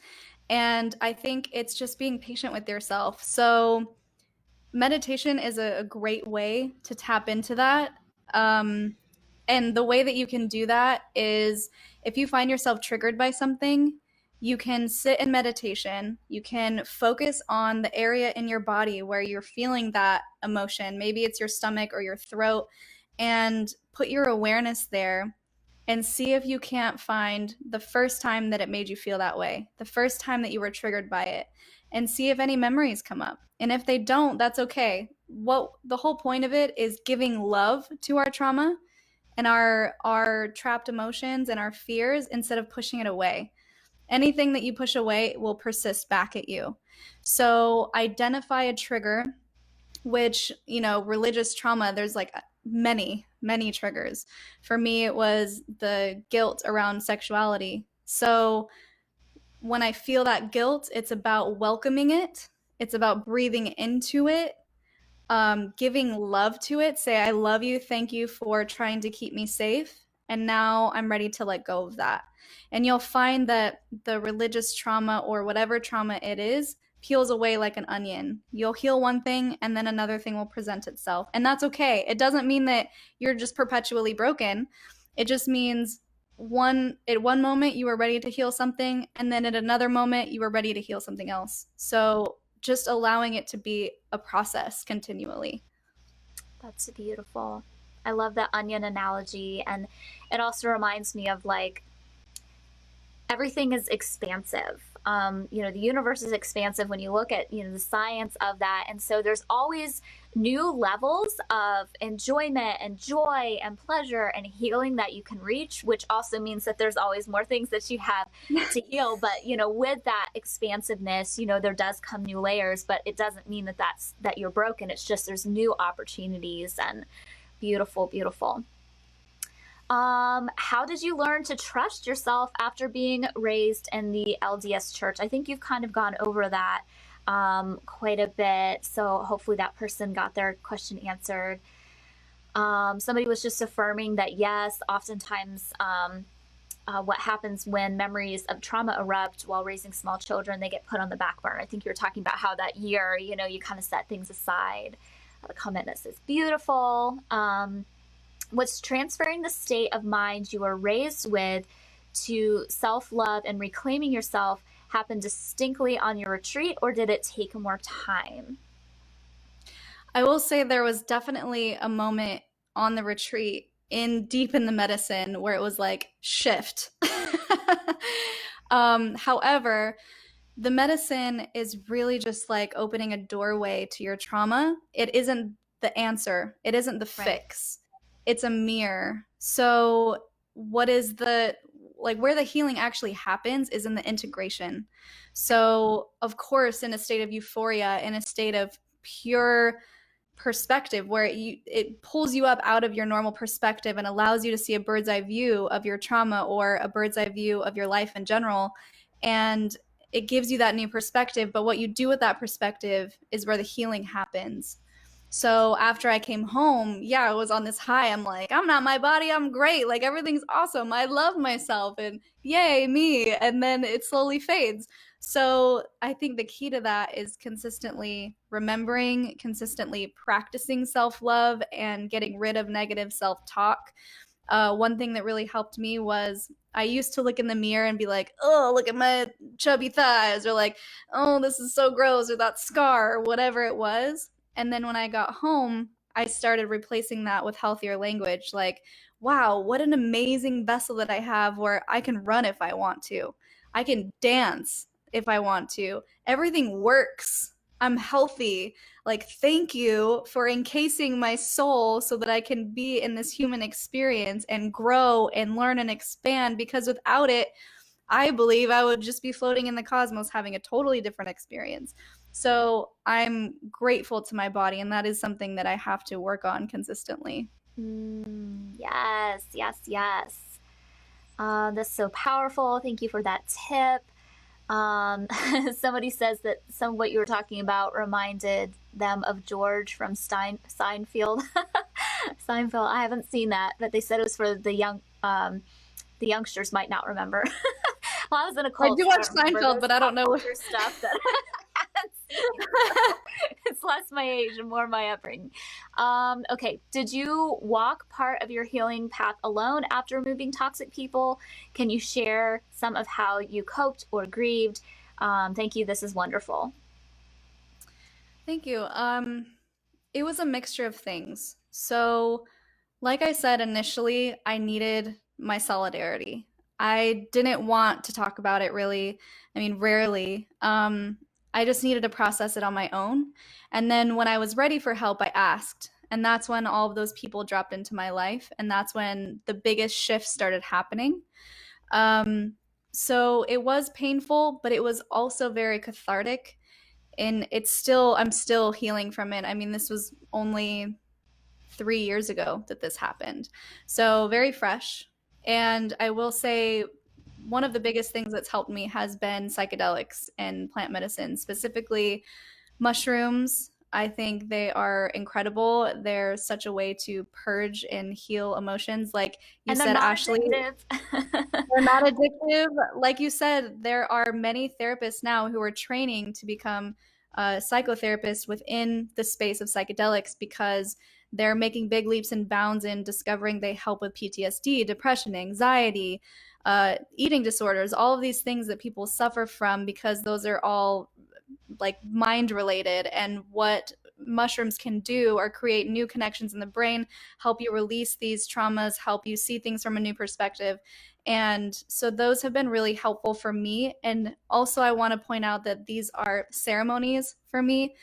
And I think it's just being patient with yourself. So meditation is a great way to tap into that. And the way that you can do that is if you find yourself triggered by something, you can sit in meditation. You can focus on the area in your body where you're feeling that emotion. Maybe it's your stomach or your throat, and put your awareness there and see if you can't find the first time that it made you feel that way, the first time that you were triggered by it, and see if any memories come up. And if they don't, that's okay. What the whole point of it is giving love to our trauma and our trapped emotions and our fears instead of pushing it away. Anything that you push away will persist back at you. So identify a trigger, which, religious trauma, there's like many triggers. For me, it was the guilt around sexuality. So when I feel that guilt, it's about welcoming it, it's about breathing into it, giving love to it. Say, I love you. Thank you for trying to keep me safe. And now I'm ready to let go of that. And you'll find that the religious trauma or whatever trauma it is peels away like an onion. You'll heal one thing and then another thing will present itself. And that's okay. It doesn't mean that you're just perpetually broken. It just means at one moment you were ready to heal something, and then at another moment you were ready to heal something else. So just allowing it to be a process continually. That's beautiful. I love that onion analogy. And it also reminds me of like everything is expansive. The universe is expansive when you look at, the science of that. And so there's always new levels of enjoyment and joy and pleasure and healing that you can reach, which also means that there's always more things that you have to heal. But, with that expansiveness, there does come new layers, but it doesn't mean that you're broken. It's just there's new opportunities. And beautiful, beautiful. How did you learn to trust yourself after being raised in the LDS church? I think you've kind of gone over that quite a bit. So hopefully that person got their question answered. Somebody was just affirming that, yes, oftentimes what happens when memories of trauma erupt while raising small children, they get put on the back burner. I think you were talking about how that year, you kind of set things aside. The comment that says, beautiful. Was transferring the state of mind you were raised with to self-love and reclaiming yourself happen distinctly on your retreat, or did it take more time? I will say there was definitely a moment on the retreat deep in the medicine where it was like shift. However, the medicine is really just like opening a doorway to your trauma. It isn't the answer. It isn't the fix. It's a mirror. So what is where the healing actually happens is in the integration. So of course, in a state of euphoria, in a state of pure perspective where it pulls you up out of your normal perspective and allows you to see a bird's eye view of your trauma or a bird's eye view of your life in general. And it gives you that new perspective. But what you do with that perspective is where the healing happens. So after I came home, I was on this high. I'm like, I'm not my body. I'm great. Like, everything's awesome. I love myself and yay, me. And then it slowly fades. So I think the key to that is consistently remembering, consistently practicing self-love and getting rid of negative self-talk. One thing that really helped me was I used to look in the mirror and be like, oh, look at my chubby thighs, or like, oh, this is so gross, or that scar, or whatever it was. And then when I got home, I started replacing that with healthier language. Like, wow, what an amazing vessel that I have where I can run if I want to. I can dance if I want to. Everything works. I'm healthy. Like, thank you for encasing my soul so that I can be in this human experience and grow and learn and expand, because without it, I believe I would just be floating in the cosmos having a totally different experience. So I'm grateful to my body, and that is something that I have to work on consistently. Yes, yes, yes. That's so powerful. Thank you for that tip. Somebody says that some of what you were talking about reminded them of George from Seinfeld. Seinfeld. I haven't seen that, but they said it was for the youngsters might not remember. Well, I was in a cult. I do watch Seinfeld, but I don't know stuff that it's less my age and more my upbringing. Okay, did you walk part of your healing path alone after removing toxic people? Can you share some of how you coped or grieved? Thank you. This is wonderful. Thank you. It was a mixture of things. So, like I said initially, I needed my solidarity. I didn't want to talk about it really. I mean, rarely. I just needed to process it on my own. And then when I was ready for help, I asked. And that's when all of those people dropped into my life. And that's when the biggest shift started happening. So it was painful, but it was also very cathartic. and I'm still healing from it. I mean, this was only 3 years ago that this happened. So very fresh. And I will say one of the biggest things that's helped me has been psychedelics and plant medicine, specifically mushrooms. I think they are incredible. They're such a way to purge and heal emotions. Like you And they're said, not Ashley, addictive. they're not addictive. Like you said, there are many therapists now who are training to become psychotherapists within the space of psychedelics because they're making big leaps and bounds in discovering they help with PTSD, depression, anxiety, eating disorders, all of these things that people suffer from because those are all like mind related. And what mushrooms can do are create new connections in the brain, help you release these traumas, help you see things from a new perspective. And so those have been really helpful for me. And also, I want to point out that these are ceremonies for me.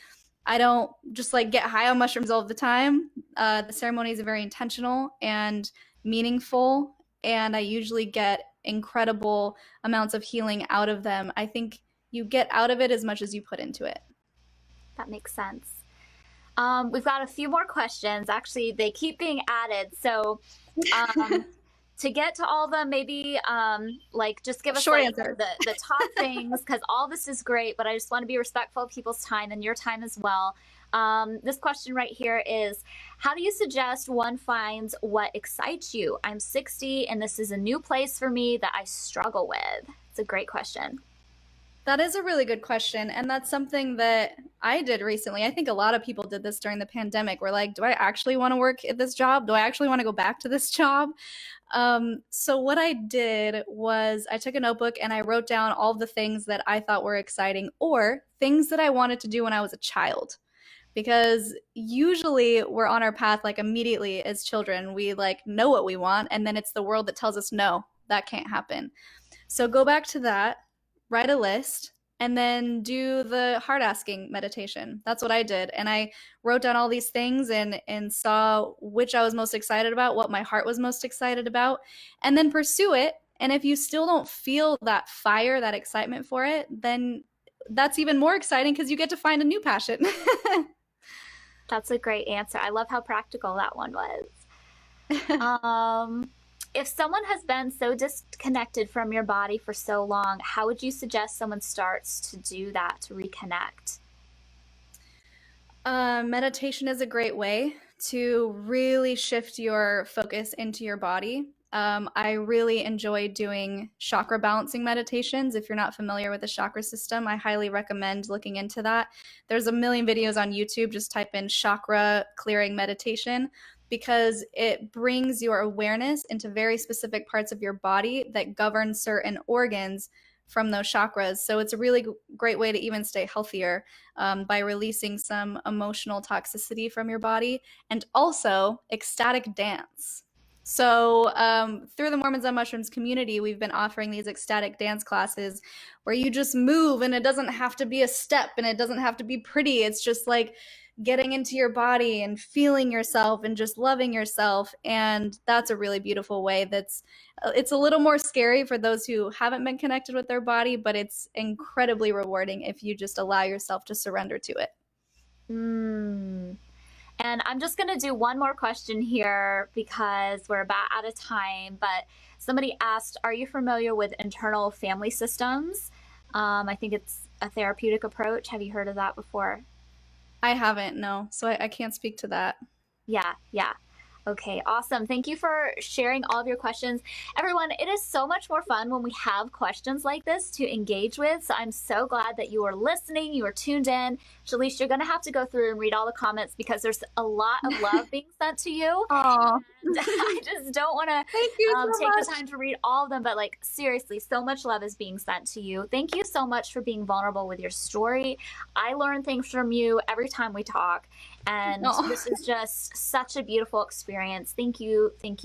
I don't just like get high on mushrooms all the time. The ceremonies are very intentional and meaningful, and I usually get incredible amounts of healing out of them. I think you get out of it as much as you put into it. That makes sense. We've got a few more questions. Actually, they keep being added. So to get to all of them, maybe like just give us Short like answer. the top things, because all this is great, but I just want to be respectful of people's time and your time as well. This question right here is, how do you suggest one finds what excites you? I'm 60 and this is a new place for me that I struggle with. It's a great question. That is a really good question. And that's something that I did recently. I think a lot of people did this during the pandemic. We're like, do I actually want to work at this job? Do I actually want to go back to this job? So what I did was I took a notebook and I wrote down all the things that I thought were exciting or things that I wanted to do when I was a child. Because usually we're on our path like immediately as children. We like know what we want, and then it's the world that tells us no, that can't happen. So go back to that, write a list, and then do the heart asking meditation. That's what I did. And I wrote down all these things and saw which I was most excited about, what my heart was most excited about, and then pursue it. And if you still don't feel that fire, that excitement for it, then that's even more exciting because you get to find a new passion. That's a great answer. I love how practical that one was. If someone has been so disconnected from your body for so long, how would you suggest someone starts to do that, to reconnect? Meditation is a great way to really shift your focus into your body. I really enjoy doing chakra balancing meditations. If you're not familiar with the chakra system, I highly recommend looking into that. There's a million videos on YouTube. Just type in chakra clearing meditation because it brings your awareness into very specific parts of your body that govern certain organs from those chakras. So it's a really great way to even stay healthier by releasing some emotional toxicity from your body, and also ecstatic dance. So through the Mormons on Mushrooms community, we've been offering these ecstatic dance classes where you just move and it doesn't have to be a step and it doesn't have to be pretty. It's just like getting into your body and feeling yourself and just loving yourself. And that's a really beautiful way. It's a little more scary for those who haven't been connected with their body, but it's incredibly rewarding if you just allow yourself to surrender to it. And I'm just going to do one more question here because we're about out of time. But somebody asked, are you familiar with internal family systems? I think it's a therapeutic approach. Have you heard of that before? I haven't, no. So I can't speak to that. Yeah. Okay, awesome. Thank you for sharing all of your questions. Everyone, it is so much more fun when we have questions like this to engage with. So I'm so glad that you are listening, you are tuned in. Shalise, you're going to have to go through and read all the comments because there's a lot of love being sent to you. Aww. I just don't want to take the time to read all of them, but like seriously, so much love is being sent to you. Thank you so much for being vulnerable with your story. I learn things from you every time we talk. And this is just such a beautiful experience. Thank you. Thank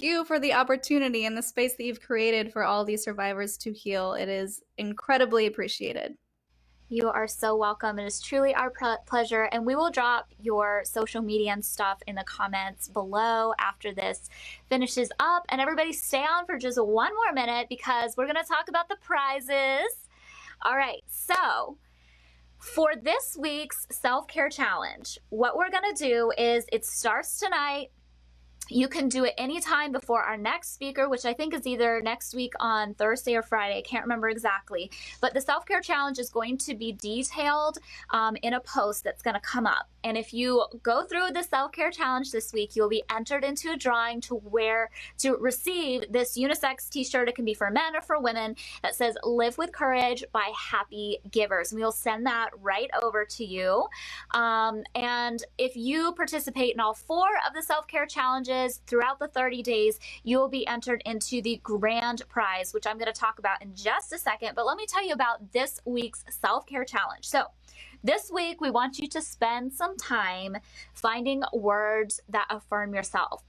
you for the opportunity and the space that you've created for all these survivors to heal. It is incredibly appreciated. You are so welcome. It is truly our pleasure. And we will drop your social media and stuff in the comments below after this finishes up. And everybody stay on for just one more minute because we're going to talk about the prizes. All right, so for this week's self-care challenge, what we're going to do is it starts tonight. You can do it anytime before our next speaker, which I think is either next week on Thursday or Friday. I can't remember exactly. But the self-care challenge is going to be detailed in a post that's going to come up. And if you go through the self-care challenge this week, you'll be entered into a drawing to receive this unisex t-shirt. It can be for men or for women that says "Live with Courage" by Happy Givers. And we'll send that right over to you. And if you participate in all 4 of the self-care challenges throughout the 30 days, you will be entered into the grand prize, which I'm going to talk about in just a second. But let me tell you about this week's self-care challenge. So this week, we want you to spend some time finding words that affirm yourself.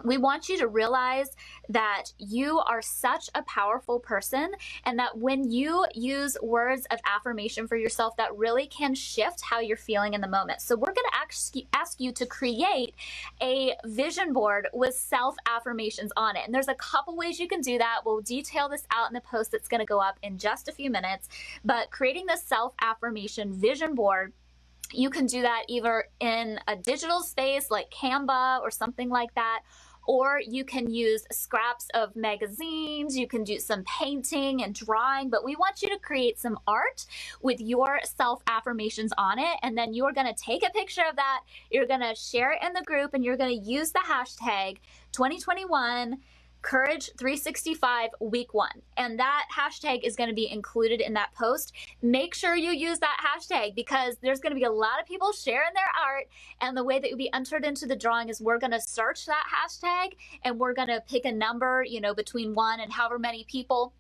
We want you to realize that you are such a powerful person, and that when you use words of affirmation for yourself, that really can shift how you're feeling in the moment. So we're going to ask you to create a vision board with self-affirmations on it. And there's a couple ways you can do that. We'll detail this out in the post that's going to go up in just a few minutes. But creating the self-affirmation vision board, you can do that either in a digital space like Canva or something like that, or you can use scraps of magazines. You can do some painting and drawing, but we want you to create some art with your self-affirmations on it, and then you're going to take a picture of that, you're going to share it in the group, and you're going to use the hashtag 2021 Courage 365 week 1. And that hashtag is going to be included in that post. Make sure you use that hashtag, because there's going to be a lot of people sharing their art. And the way that you'll be entered into the drawing is we're going to search that hashtag, and we're going to pick a number, between 1 and however many people,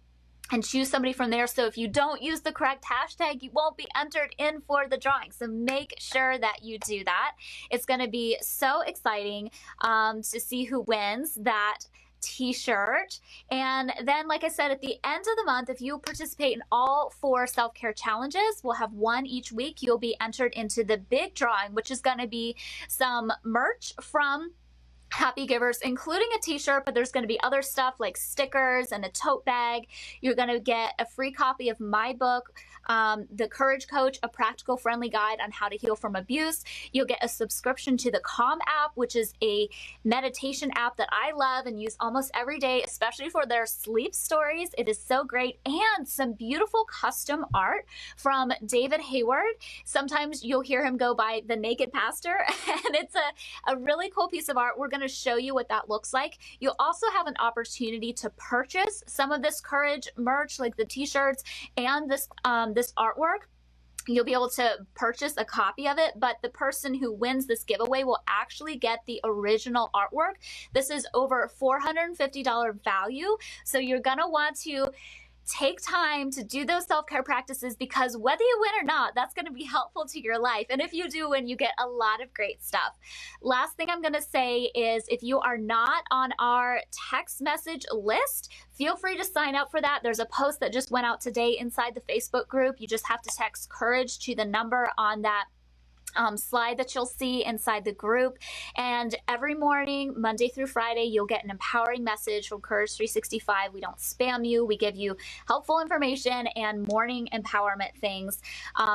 and choose somebody from there. So if you don't use the correct hashtag, you won't be entered in for the drawing. So make sure that you do that. It's going to be so exciting to see who wins that t-shirt. And then, like I said, at the end of the month, if you participate in all 4 self-care challenges, we'll have 1 each week. You'll be entered into the big drawing, which is going to be some merch from Happy Givers, including a t-shirt, but there's going to be other stuff like stickers and a tote bag. You're going to get a free copy of my book, The Courage Coach, a practical, friendly guide on how to heal from abuse. You'll get a subscription to the Calm app, which is a meditation app that I love and use almost every day, especially for their sleep stories. It is so great. And some beautiful custom art from David Hayward. Sometimes you'll hear him go by the Naked Pastor, and it's a really cool piece of art. We're going to show you what that looks like. You'll also have an opportunity to purchase some of this Courage merch, like the t-shirts and this artwork. You'll be able to purchase a copy of it, but the person who wins this giveaway will actually get the original artwork. This is over $450 value, so you're going to want to take time to do those self-care practices, because whether you win or not, that's going to be helpful to your life. And if you do win, you get a lot of great stuff. Last thing I'm going to say is, if you are not on our text message list, feel free to sign up for that. There's a post that just went out today inside the Facebook group. You just have to text Courage to the number on that slide that you'll see inside the group. And every morning, Monday through Friday, you'll get an empowering message from Courage 365. We don't spam you. We give you helpful information and morning empowerment things.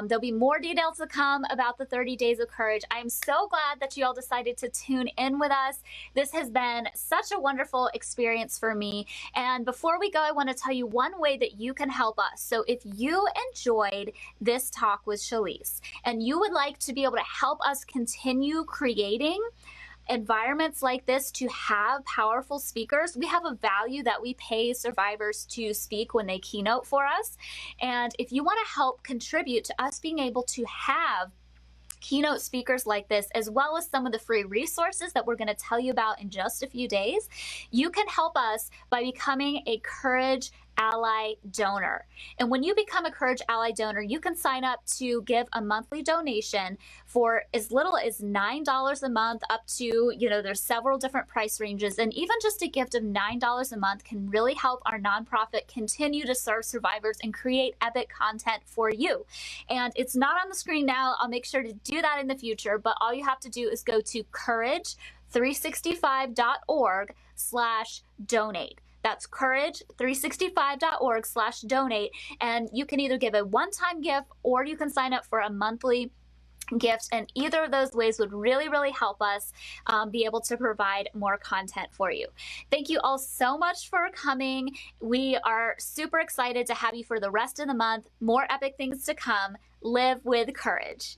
There'll be more details to come about the 30 Days of Courage. I'm so glad that you all decided to tune in with us. This has been such a wonderful experience for me. And before we go, I want to tell you one way that you can help us. So if you enjoyed this talk with Shalise and you would like to be able to help us continue creating environments like this to have powerful speakers, we have a value that we pay survivors to speak when they keynote for us. And if you want to help contribute to us being able to have keynote speakers like this, as well as some of the free resources that we're going to tell you about in just a few days, you can help us by becoming a Courage Ally donor. And when you become a Courage Ally donor, you can sign up to give a monthly donation for as little as $9 a month up to, there's several different price ranges. And even just a gift of $9 a month can really help our nonprofit continue to serve survivors and create epic content for you. And it's not on the screen now. I'll make sure to do that in the future, but all you have to do is go to courage365.org/donate. That's courage365.org/donate. And you can either give a one-time gift or you can sign up for a monthly gift, and either of those ways would really, really help us be able to provide more content for you. Thank you all so much for coming. We are super excited to have you for the rest of the month. More epic things to come. Live with courage.